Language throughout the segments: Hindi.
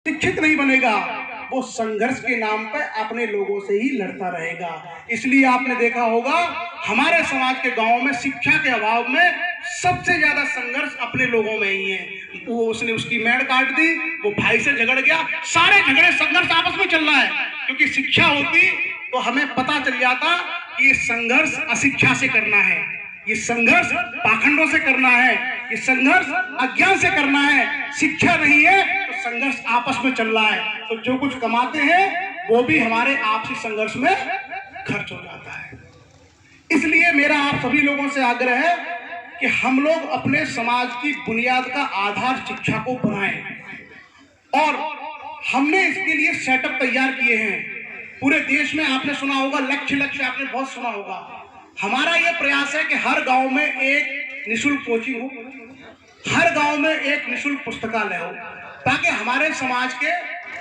शिक्षित नहीं बनेगा, वो संघर्ष के नाम पर अपने लोगों से ही लड़ता रहेगा। इसलिए आपने देखा होगा हमारे समाज के गांव में शिक्षा के अभाव में सबसे ज्यादा संघर्ष अपने लोगों में ही है। वो उसने उसकी मेड़ काट दी, वो भाई से झगड़ गया, सारे झगड़े संघर्ष आपस में चल रहा है। क्योंकि शिक्षा होती तो हमें पता चल जाता कि ये संघर्ष अशिक्षा से करना है, ये संघर्ष पाखंडों से करना है, ये संघर्ष अज्ञान से करना है। शिक्षा नहीं है तो संघर्ष आपस में चल रहा है, तो जो कुछ कमाते हैं वो भी हमारे आपसी संघर्ष में खर्च हो जाता है। इसलिए मेरा आप सभी लोगों से आग्रह है कि हम लोग अपने समाज की बुनियाद का आधार शिक्षा को बनाएं। और हमने इसके लिए सेटअप तैयार किए हैं पूरे देश में। आपने सुना होगा लक्ष्य आपने बहुत सुना होगा। हमारा यह प्रयास है कि हर गांव में एक निःशुल्क कोचिंग हो, हर गांव में एक निःशुल्क पुस्तकालय हो, ताकि हमारे समाज के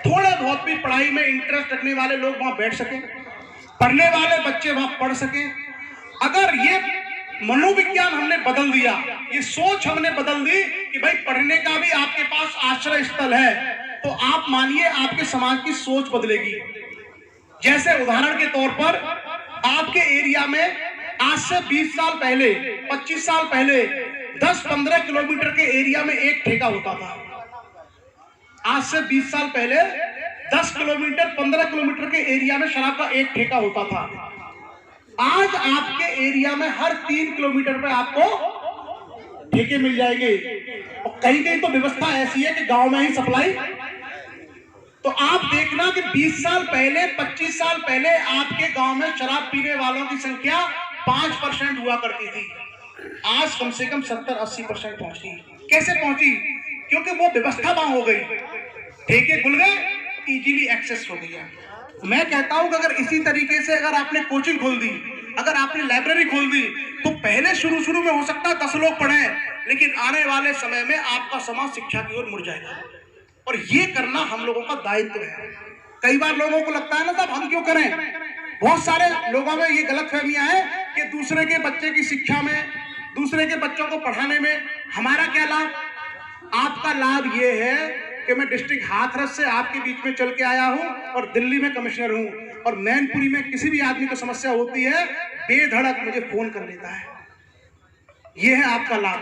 थोड़े बहुत भी पढ़ाई में इंटरेस्ट रखने वाले लोग वहां बैठ सकें, पढ़ने वाले बच्चे वहां पढ़ सकें। अगर ये मनोविज्ञान हमने बदल दिया, ये सोच हमने बदल दी कि भाई पढ़ने का भी आपके पास आश्रय स्थल है, तो आप मानिए आपके समाज की सोच बदलेगी। जैसे उदाहरण के तौर पर आपके एरिया में आज से 20 साल पहले, 25 साल पहले 10-15 किलोमीटर के एरिया में एक ठेका होता था। आज से 20 साल पहले 10 किलोमीटर 15 किलोमीटर के एरिया में शराब का एक ठेका होता था। आज आपके एरिया में हर 3 किलोमीटर पे आपको ठेके मिल जाएंगे, और कहीं कहीं तो व्यवस्था ऐसी है कि गांव में ही सप्लाई। तो आप देखना कि 20 साल पहले, 25 साल पहले आपके गांव में शराब पीने वालों की संख्या 5% हुआ करती थी, आज कम से कम 70-80% पहुंची। कैसे पहुंची? क्योंकि वो व्यवस्था वहां हो गई, ठेके खुल गए, इजीली एक्सेस हो गया। मैं कहता हूं कि अगर इसी तरीके से अगर आपने कोचिंग खोल दी, अगर आपने लाइब्रेरी खोल दी, तो पहले शुरू में हो सकता है 10 लोग पढ़े, लेकिन आने वाले समय में आपका समाज शिक्षा की ओर मुड़ जाएगा। और ये करना हम लोगों का दायित्व है। कई बार लोगों को लगता है ना साहब हम क्यों करें। बहुत सारे लोगों में ये गलतफहमियां हैं कि दूसरे के बच्चे की शिक्षा में, दूसरे के बच्चों को पढ़ाने में हमारा क्या लाभ। आपका लाभ ये है कि मैं डिस्ट्रिक्ट हाथरस से आपके बीच में चल के आया हूं और दिल्ली में कमिश्नर हूं, और मैनपुरी में किसी भी आदमी को समस्या होती है बेधड़क मुझे फोन कर लेता है। ये है आपका लाभ।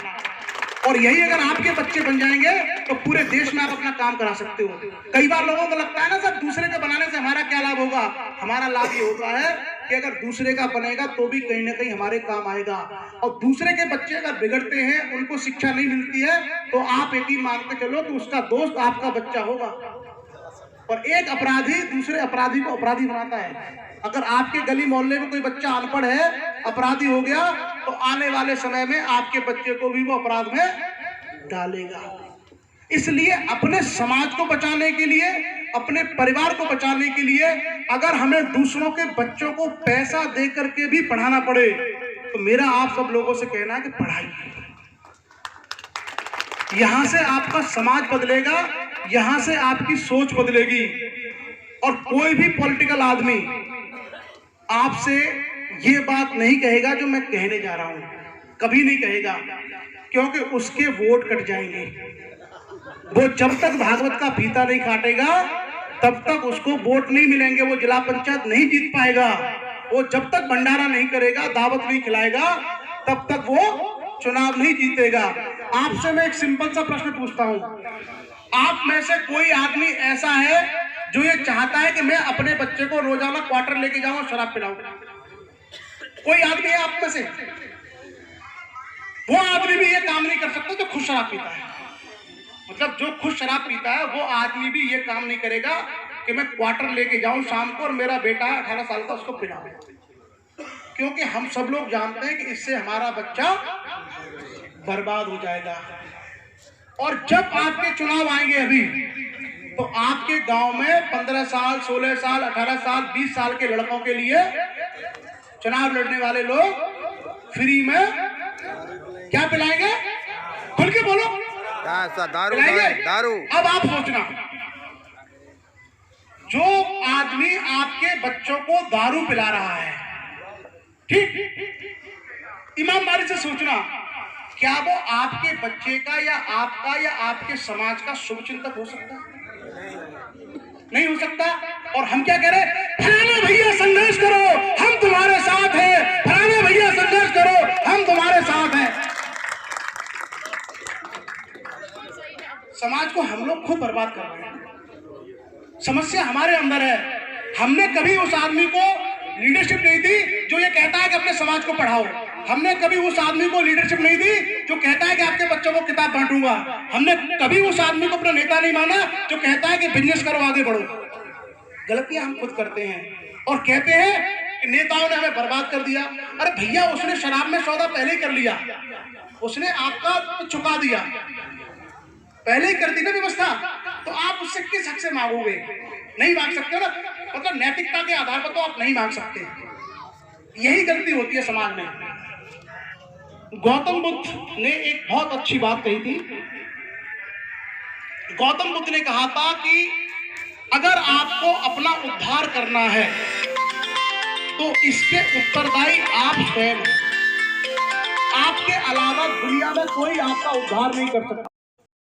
और यही अगर आपके बच्चे बन जाएंगे तो पूरे देश में आप अपना काम करा सकते हो। कई बार लोगों को लगता है ना सर दूसरे के बनाने से हमारा क्या लाभ होगा। हमारा लाभ ये होता है कि अगर दूसरे का बनेगा तो भी कहीं ना कहीं हमारे काम आएगा। और दूसरे के बच्चे अगर बिगड़ते हैं, उनको शिक्षा नहीं मिलती है, तो आप यकीन मान के चलो कि उसका दोस्त आपका बच्चा होगा। और एक अपराधी दूसरे अपराधी को अपराधी बनाता है। अगर आपके गली मोहल्ले में कोई बच्चा अनपढ़ है, अपराधी हो गया, तो आने वाले समय में आपके बच्चे को भी वो अपराध में डालेगा। इसलिए अपने समाज को बचाने के लिए, अपने परिवार को बचाने के लिए अगर हमें दूसरों के बच्चों को पैसा दे करके भी पढ़ाना पड़े, तो मेरा आप सब लोगों से कहना है कि पढ़ाइए। यहां से आपका समाज बदलेगा, यहां से आपकी सोच बदलेगी। और कोई भी पॉलिटिकल आदमी आपसे ये बात नहीं कहेगा जो मैं कहने जा रहा हूं, कभी नहीं कहेगा, क्योंकि उसके वोट कट जाएंगे। वो जब तक भागवत का फीता नहीं काटेगा तब तक उसको वोट नहीं मिलेंगे, वो जिला पंचायत नहीं जीत पाएगा। वो जब तक भंडारा नहीं करेगा, दावत नहीं खिलाएगा, तब तक वो चुनाव नहीं जीतेगा। आपसे मैं एक सिंपल सा प्रश्न पूछता हूं, आप में से कोई आदमी ऐसा है जो ये चाहता है कि मैं अपने बच्चे को रोजाना क्वार्टर लेके जाऊं और शराब पिलाऊं? कोई आदमी है आप में से? वो आदमी भी ये काम नहीं कर सकता जो खुद शराब पीता है। मतलब जो खुद शराब पीता है वो आदमी भी ये काम नहीं करेगा कि मैं क्वार्टर लेके जाऊं शाम को और मेरा बेटा 18 साल का उसको पिलाऊं। क्योंकि हम सब लोग जानते हैं कि इससे हमारा बच्चा बर्बाद हो जाएगा। और जब आपके चुनाव आएंगे अभी, तो आपके गांव में 15 साल, 16 साल, 18 साल, 20 साल के लड़कों के लिए चुनाव लड़ने वाले लोग फ्री में क्या पिलाएंगे? खुल के बोलो। दारू। अब आप सोचना, जो आदमी आपके बच्चों को दारू पिला रहा है, ठीक, ईमानदारी से सोचना, क्या वो आपके बच्चे का या आपका या आपके समाज का शुभचिंतक हो सकता है? नहीं हो सकता। और हम क्या कह रहे हैं, फलाने भैया संघर्ष करो हम तुम्हारे साथ हैं, फलाने भैया संघर्ष करो हम तुम्हारे साथ हैं। समाज को हम लोग खुद बर्बाद कर रहे हैं। समस्या हमारे अंदर है। हमने कभी उस आदमी को लीडरशिप नहीं दी जो ये कहता है कि अपने समाज को पढ़ाओ। हमने कभी उस आदमी को लीडरशिप नहीं दी जो कहता है कि आपके बच्चों को किताब बांटूंगा। हमने कभी उस आदमी को अपना नेता नहीं माना जो कहता है कि बिजनेस करो, आगे बढ़ो। गलतियां हम खुद करते हैं और कहते हैं कि नेताओं ने हमें बर्बाद कर दिया। अरे भैया, उसने शराब में सौदा पहले ही कर लिया, उसने आपका तो चुका दिया, पहले ही कर दी ना व्यवस्था, तो आप उससे किस हक से मांगोगे? नहीं मांग सकते ना। मतलब नैतिकता के आधार पर तो आप नहीं मांग सकते। यही गलती होती है समाज में। गौतम बुद्ध ने एक बहुत अच्छी बात कही थी। गौतम बुद्ध ने कहा था कि अगर आपको अपना उद्धार करना है तो इसके उत्तरदायी आप स्वयं हैं। आपके अलावा दुनिया में कोई आपका उद्धार नहीं कर सकता।